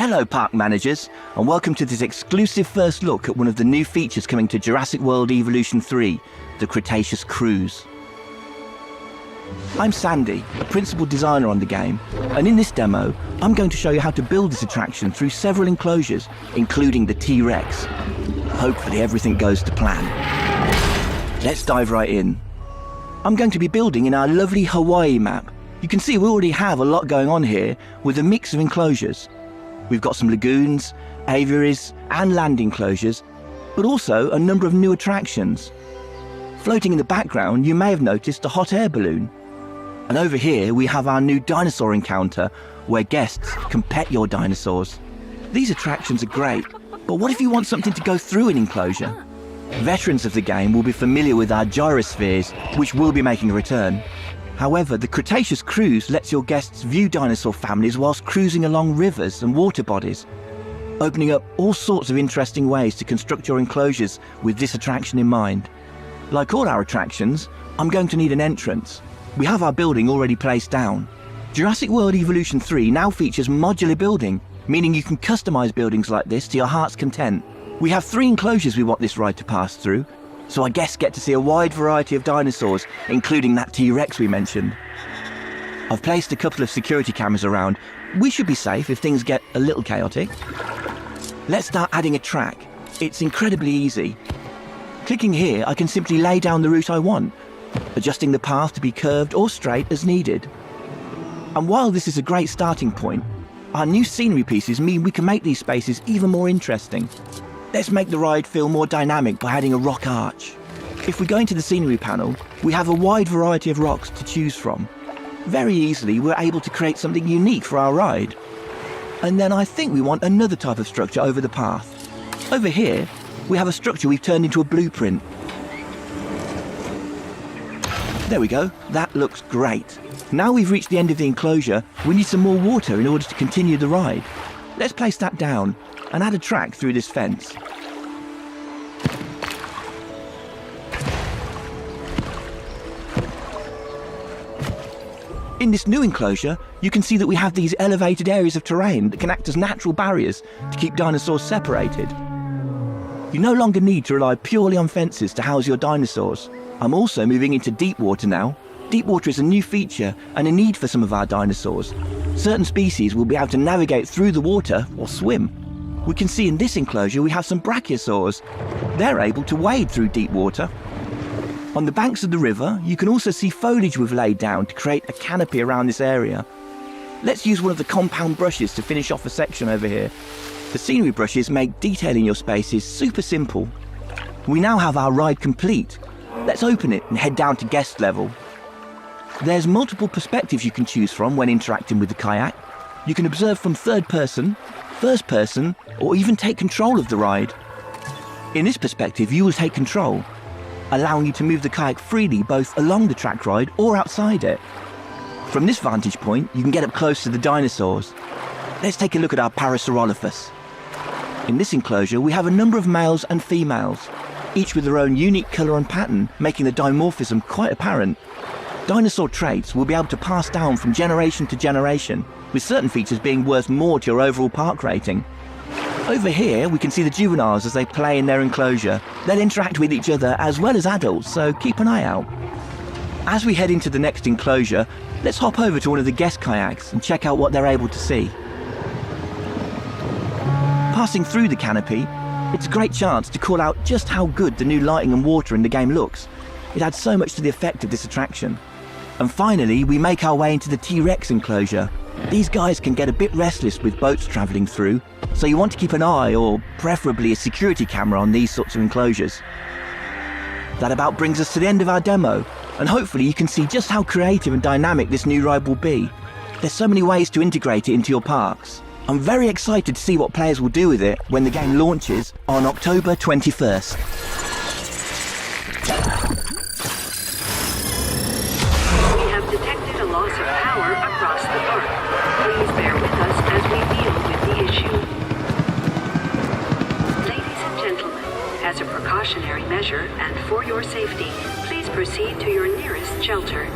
Hello park managers, and welcome to this exclusive first look at one of the new features coming to Jurassic World Evolution 3, the Cretaceous Cruise. I'm Sandy, a principal designer on the game, and in this demo, I'm going to show you how to build this attraction through several enclosures, including the T-Rex. Hopefully everything goes to plan. Let's dive right in. I'm going to be building in our lovely Hawaii map. You can see we already have a lot going on here with a mix of enclosures. We've got some lagoons, aviaries and land enclosures, but also a number of new attractions. Floating in the background, you may have noticed a hot air balloon. And over here we have our new dinosaur encounter, where guests can pet your dinosaurs. These attractions are great, but what if you want something to go through an enclosure? Veterans of the game will be familiar with our gyrospheres, which will be making a return. However, the Cretaceous Cruise lets your guests view dinosaur families whilst cruising along rivers and water bodies, opening up all sorts of interesting ways to construct your enclosures with this attraction in mind. Like all our attractions, I'm going to need an entrance. We have our building already placed down. Jurassic World Evolution 3 now features modular building, meaning you can customize buildings like this to your heart's content. We have 3 enclosures we want this ride to pass through, so our guests get to see a wide variety of dinosaurs, including that T-Rex we mentioned. I've placed a couple of security cameras around. We should be safe if things get a little chaotic. Let's start adding a track. It's incredibly easy. Clicking here, I can simply lay down the route I want, adjusting the path to be curved or straight as needed. And while this is a great starting point, our new scenery pieces mean we can make these spaces even more interesting. Let's make the ride feel more dynamic by adding a rock arch. If we go into the scenery panel, we have a wide variety of rocks to choose from. Very easily, we're able to create something unique for our ride. And then I think we want another type of structure over the path. Over here, we have a structure we've turned into a blueprint. There we go, that looks great. Now we've reached the end of the enclosure, we need some more water in order to continue the ride. Let's place that down and add a track through this fence. In this new enclosure, you can see that we have these elevated areas of terrain that can act as natural barriers to keep dinosaurs separated. You no longer need to rely purely on fences to house your dinosaurs. I'm also moving into deep water now. Deep water is a new feature and a need for some of our dinosaurs. Certain species will be able to navigate through the water or swim. We can see in this enclosure we have some brachiosaurs. They're able to wade through deep water. On the banks of the river, you can also see foliage we've laid down to create a canopy around this area. Let's use one of the compound brushes to finish off a section over here. The scenery brushes make detailing your spaces super simple. We now have our ride complete. Let's open it and head down to guest level. There's multiple perspectives you can choose from when interacting with the kayak. You can observe from third person, first person, or even take control of the ride. In this perspective, you will take control, allowing you to move the kayak freely both along the track ride or outside it. From this vantage point, you can get up close to the dinosaurs. Let's take a look at our Parasaurolophus. In this enclosure, we have a number of males and females, each with their own unique colour and pattern, making the dimorphism quite apparent. Dinosaur traits will be able to pass down from generation to generation, with certain features being worth more to your overall park rating. Over here, we can see the juveniles as they play in their enclosure. They'll interact with each other as well as adults, so keep an eye out. As we head into the next enclosure, let's hop over to one of the guest kayaks and check out what they're able to see. Passing through the canopy, it's a great chance to call out just how good the new lighting and water in the game looks. It adds so much to the effect of this attraction. And finally, we make our way into the T-Rex enclosure. These guys can get a bit restless with boats travelling through, so you want to keep an eye, or preferably a security camera, on these sorts of enclosures. That about brings us to the end of our demo, and hopefully you can see just how creative and dynamic this new ride will be. There's so many ways to integrate it into your parks. I'm very excited to see what players will do with it when the game launches on October 21st. Loss of power across the park. Please bear with us as we deal with the issue. Ladies and gentlemen, as a precautionary measure and for your safety, please proceed to your nearest shelter.